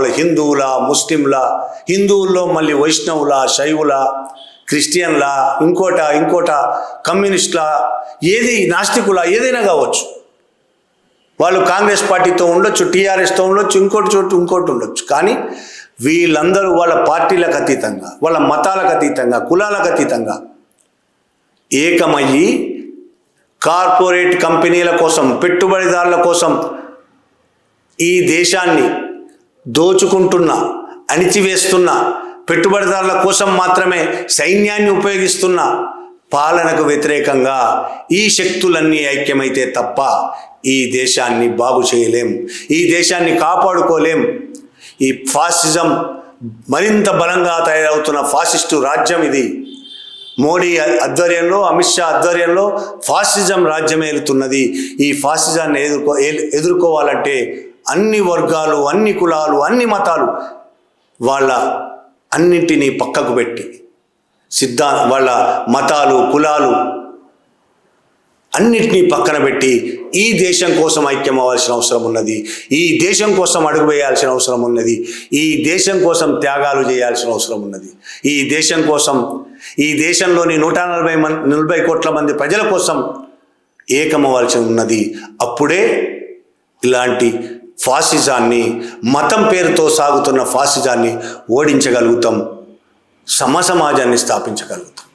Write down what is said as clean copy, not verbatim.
వాళ్ళ హిందువుల, ముస్లింల, హిందువుల్లో మళ్ళీ వైష్ణవుల, శైవుల, క్రిస్టియన్ల, ఇంకోట కమ్యూనిస్టుల, ఏది నాస్తికుల, ఏదైనా కావచ్చు. వాళ్ళు కాంగ్రెస్ పార్టీతో ఉండొచ్చు, టీఆర్ఎస్తో ఉండొచ్చు, ఇంకోటి ఉండొచ్చు. కానీ వీళ్ళందరూ వాళ్ళ పార్టీలకు అతీతంగా, వాళ్ళ మతాలకు అతీతంగా, కులాలకు అతీతంగా ఏకమయ్యి కార్పొరేట్ కంపెనీల కోసం, పెట్టుబడిదారుల కోసం ఈ దేశాన్ని దోచుకుంటున్న, అణిచివేస్తున్న, పెట్టుబడిదారుల కోసం మాత్రమే సైన్యాన్ని ఉపయోగిస్తున్న పాలనకు వ్యతిరేకంగా ఈ శక్తులన్నీ ఐక్యమైతే తప్ప ఈ దేశాన్ని బాగు చేయలేం, ఈ దేశాన్ని కాపాడుకోలేం. ఈ ఫాసిజం మరింత బలంగా తయారవుతున్న ఫాసిస్టు రాజ్యం ఇది. మోడీ ఆధ్వర్యంలో, అమిత్ షా ఆధ్వర్యంలో ఫాసిజం రాజ్యం ఏలుతున్నది. ఈ ఫాసిజాన్ని ఎదుర్కోవాలంటే అన్ని వర్గాలు, అన్ని కులాలు, అన్ని మతాలు వాళ్ళ అన్నింటినీ పక్కకు పెట్టి వాళ్ళ మతాలు, కులాలు అన్నిటినీ పక్కన పెట్టి ఈ దేశం కోసం ఐక్యం అవ్వాల్సిన అవసరం ఉన్నది. ఈ దేశం కోసం అడుగు వేయాల్సిన అవసరం ఉన్నది. ఈ దేశం కోసం త్యాగాలు చేయాల్సిన అవసరం ఉన్నది. ఈ దేశం కోసం, ఈ దేశంలోని 140 కోట్ల మంది ప్రజల కోసం ఏకమవ్వాల్సి ఉన్నది. అప్పుడే ఇలాంటి ఫాసిజాన్ని, మతం పేరుతో సాగుతున్న ఫాసిజాన్ని ఓడించగలుగుతాం, సమాజాన్ని స్థాపించగలుగుతాం.